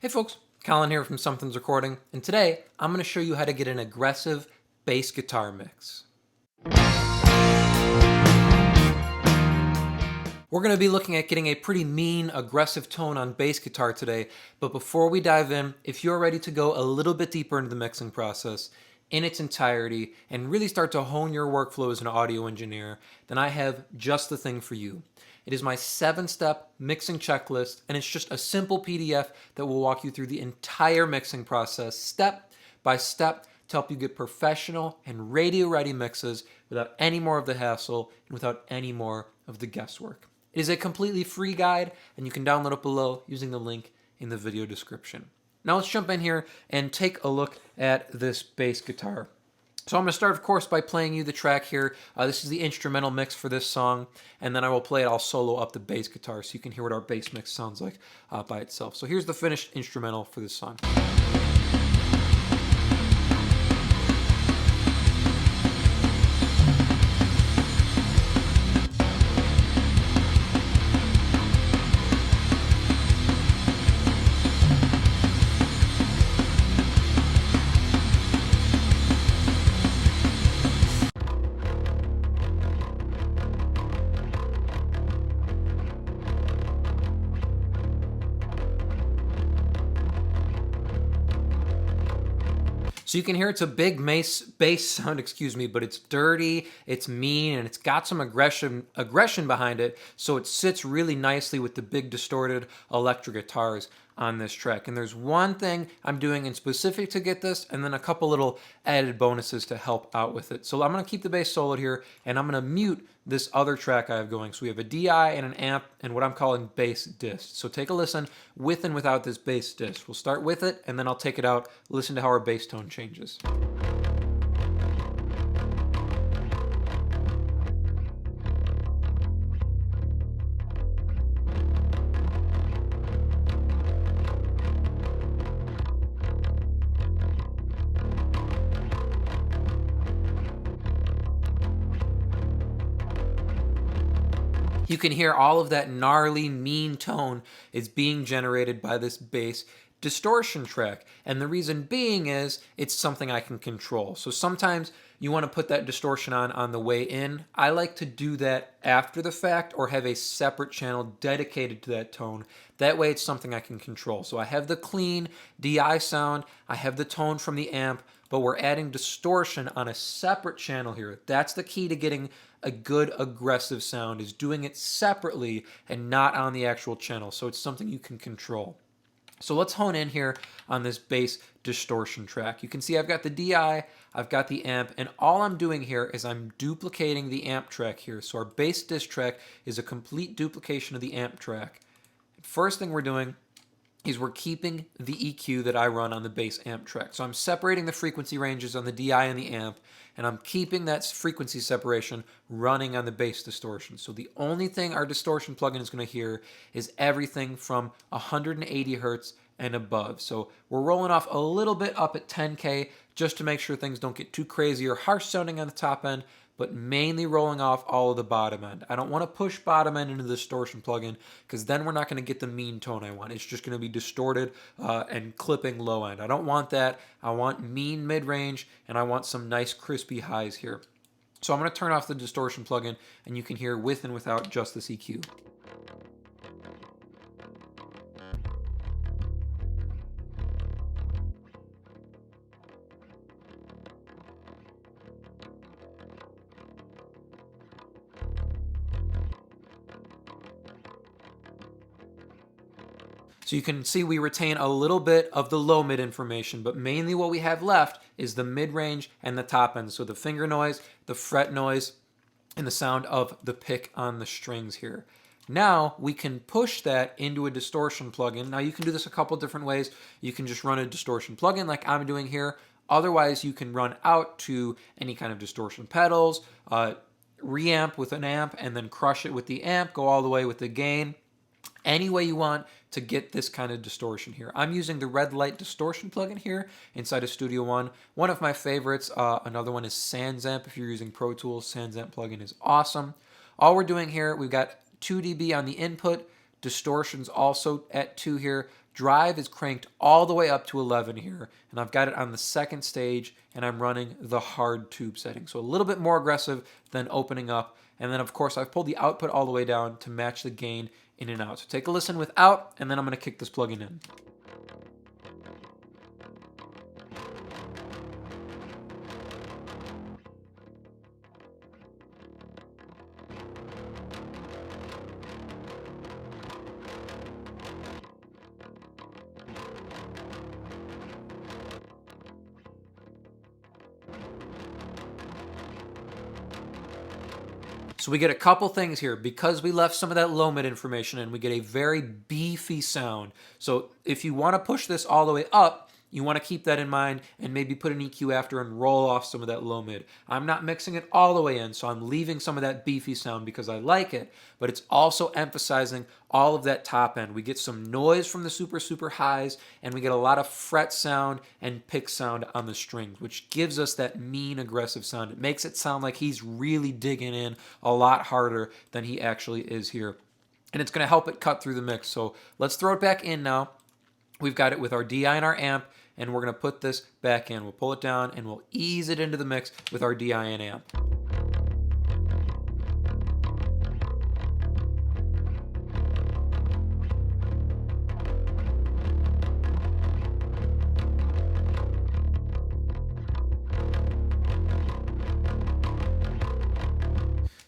Hey folks, Colin here from Sumthins Recording, and today I'm going to show you how to get an aggressive bass guitar mix. We're going to be looking at getting a pretty mean, aggressive tone on bass guitar today, but before we dive in, if you're ready to go a little bit deeper into the mixing process in its entirety and really start to hone your workflow as an audio engineer, then I have just the thing for you. It is my 7-step mixing checklist, and it's just a simple PDF that will walk you through the entire mixing process, step by step, to help you get professional and radio-ready mixes without any more of the hassle and without any more of the guesswork. It is a completely free guide, and you can download it below using the link in the video description. Now let's jump in here and take a look at this bass guitar. So I'm going to start, of course, by playing you the track here. This is the instrumental mix for this song, and then I will play it all solo up the bass guitar so you can hear what our bass mix sounds like by itself. So here's the finished instrumental for this song. So you can hear it's a big bass sound, but it's dirty, it's mean, and it's got some aggression behind it, so it sits really nicely with the big distorted electric guitars on this track. And there's one thing I'm doing in specific to get this, and then a couple little added bonuses to help out with it. So I'm going to keep the bass soloed here, and I'm going to mute this other track I have going. So we have a DI and an amp and what I'm calling bass dist. So take a listen with and without this bass dist. We'll start with it, and then I'll take it out, listen to how our bass tone changes. You can hear all of that gnarly, mean tone is being generated by this bass distortion track. And the reason being is it's something I can control. So sometimes you want to put that distortion on the way in. I like to do that after the fact or have a separate channel dedicated to that tone. That way it's something I can control. So I have the clean DI sound, I have the tone from the amp, but we're adding distortion on a separate channel here. That's the key to getting a good aggressive sound, is doing it separately and not on the actual channel. So it's something you can control. So let's hone in here on this bass distortion track. You can see I've got the DI, I've got the amp, and all I'm doing here is I'm duplicating the amp track here. So our bass dist track is a complete duplication of the amp track. First thing we're doing is we're keeping the EQ that I run on the bass amp track. So I'm separating the frequency ranges on the DI and the amp, and I'm keeping that frequency separation running on the bass distortion. So the only thing our distortion plugin is going to hear is everything from 180 hertz and above. So we're rolling off a little bit up at 10K just to make sure things don't get too crazy or harsh sounding on the top end, but mainly rolling off all of the bottom end. I don't want to push bottom end into the distortion plugin because then we're not going to get the mean tone I want. It's just going to be distorted and clipping low end. I don't want that. I want mean mid-range, and I want some nice crispy highs here. So I'm going to turn off the distortion plugin, and you can hear with and without just this EQ. So you can see we retain a little bit of the low mid information, but mainly what we have left is the mid range and the top end. So the finger noise, the fret noise, and the sound of the pick on the strings here. Now we can push that into a distortion plugin. Now you can do this a couple different ways. You can just run a distortion plugin like I'm doing here. Otherwise, you can run out to any kind of distortion pedals, reamp with an amp, and then crush it with the amp, go all the way with the gain. Any way you want to get this kind of distortion here. I'm using the red light distortion plugin here inside of Studio One. One of my favorites, another one is SansAmp. If you're using Pro Tools, SansAmp plugin is awesome. All we're doing here, we've got 2 dB on the input, Distortion's also at 2 here. Drive is cranked all the way up to 11 here, and I've got it on the second stage, and I'm running the hard tube setting. So a little bit more aggressive than opening up. And then, of course, I've pulled the output all the way down to match the gain in and out. So take a listen without, and then I'm going to kick this plugin in. So we get a couple things here. Because we left some of that low mid information in, we get a very beefy sound. So if you want to push this all the way up, you want to keep that in mind and maybe put an EQ after and roll off some of that low mid. I'm not mixing it all the way in, so I'm leaving some of that beefy sound because I like it, but it's also emphasizing all of that top end. We get some noise from the super, super highs, and we get a lot of fret sound and pick sound on the strings, which gives us that mean, aggressive sound. It makes it sound like he's really digging in a lot harder than he actually is here. And it's going to help it cut through the mix. So let's throw it back in now. We've got it with our DI and our amp, and we're going to put this back in. We'll pull it down, and we'll ease it into the mix with our DI and amp.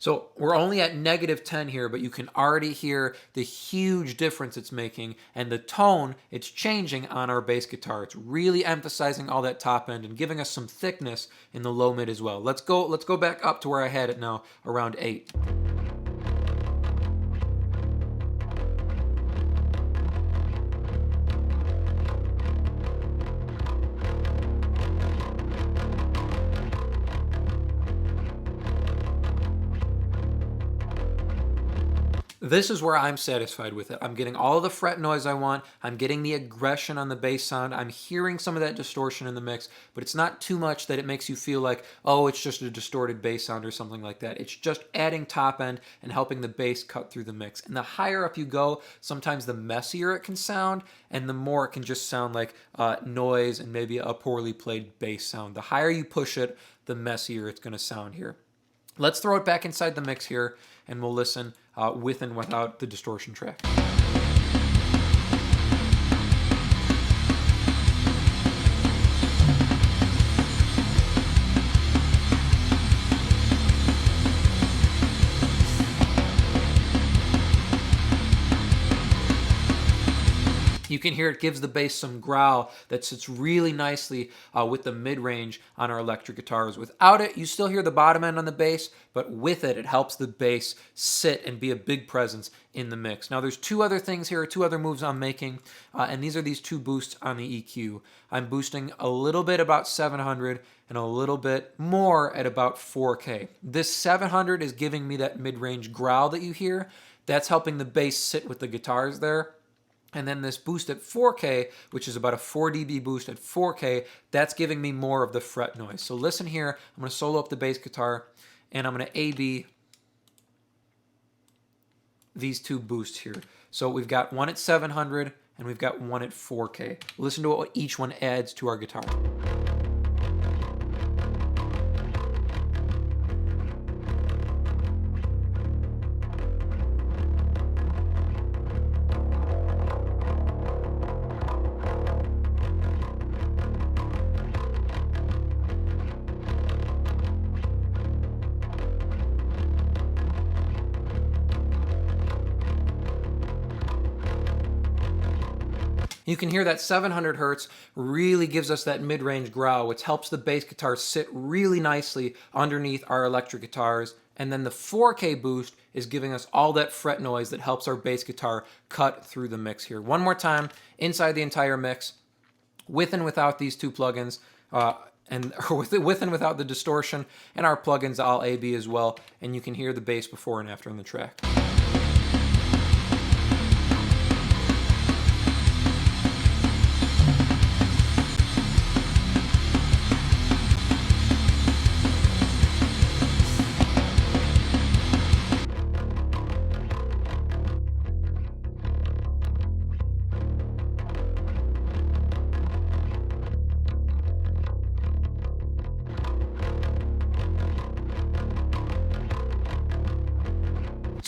So we're only at -10 here, but you can already hear the huge difference it's making, and the tone it's changing on our bass guitar. It's really emphasizing all that top end and giving us some thickness in the low mid as well. Let's go back up to where I had it now, around 8. This is where I'm satisfied with it. I'm getting all of the fret noise I want. I'm getting the aggression on the bass sound. I'm hearing some of that distortion in the mix, but it's not too much that it makes you feel like, oh, it's just a distorted bass sound or something like that. It's just adding top end and helping the bass cut through the mix. And the higher up you go, sometimes the messier it can sound, and the more it can just sound like noise and maybe a poorly played bass sound. The higher you push it, the messier it's going to sound here. Let's throw it back inside the mix here, and we'll listen with and without the distortion track. You can hear it gives the bass some growl that sits really nicely with the mid-range on our electric guitars. Without it, you still hear the bottom end on the bass, but with it, it helps the bass sit and be a big presence in the mix. Now, there's two other things here, two other moves I'm making, and these are these two boosts on the EQ. I'm boosting a little bit about 700 and a little bit more at about 4K. This 700 is giving me that mid-range growl that you hear. That's helping the bass sit with the guitars there. And then this boost at 4K, which is about a 4 dB boost at 4K, that's giving me more of the fret noise. So listen here, I'm going to solo up the bass guitar, and I'm going to A-B these two boosts here. So we've got one at 700, and we've got one at 4K. Listen to what each one adds to our guitar. You can hear that 700 hertz really gives us that mid-range growl, which helps the bass guitar sit really nicely underneath our electric guitars. And then the 4K boost is giving us all that fret noise that helps our bass guitar cut through the mix here. One more time, inside the entire mix, with and without these two plugins, and with and without the distortion, and our plugins all A/B as well, and you can hear the bass before and after in the track.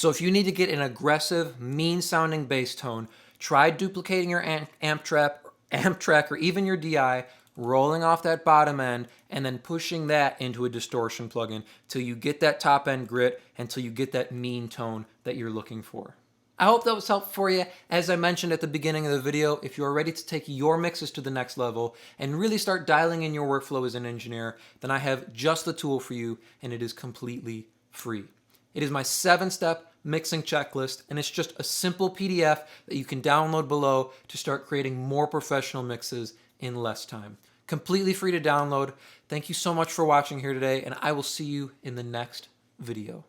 So if you need to get an aggressive, mean-sounding bass tone, try duplicating your amp track, or even your DI, rolling off that bottom end, and then pushing that into a distortion plugin till you get that top end grit, until you get that mean tone that you're looking for. I hope that was helpful for you. As I mentioned at the beginning of the video, if you're ready to take your mixes to the next level and really start dialing in your workflow as an engineer, then I have just the tool for you, and it is completely free. It is my 7-step mixing checklist, and it's just a simple PDF that you can download below to start creating more professional mixes in less time. Completely free to download. Thank you so much for watching here today, and I will see you in the next video.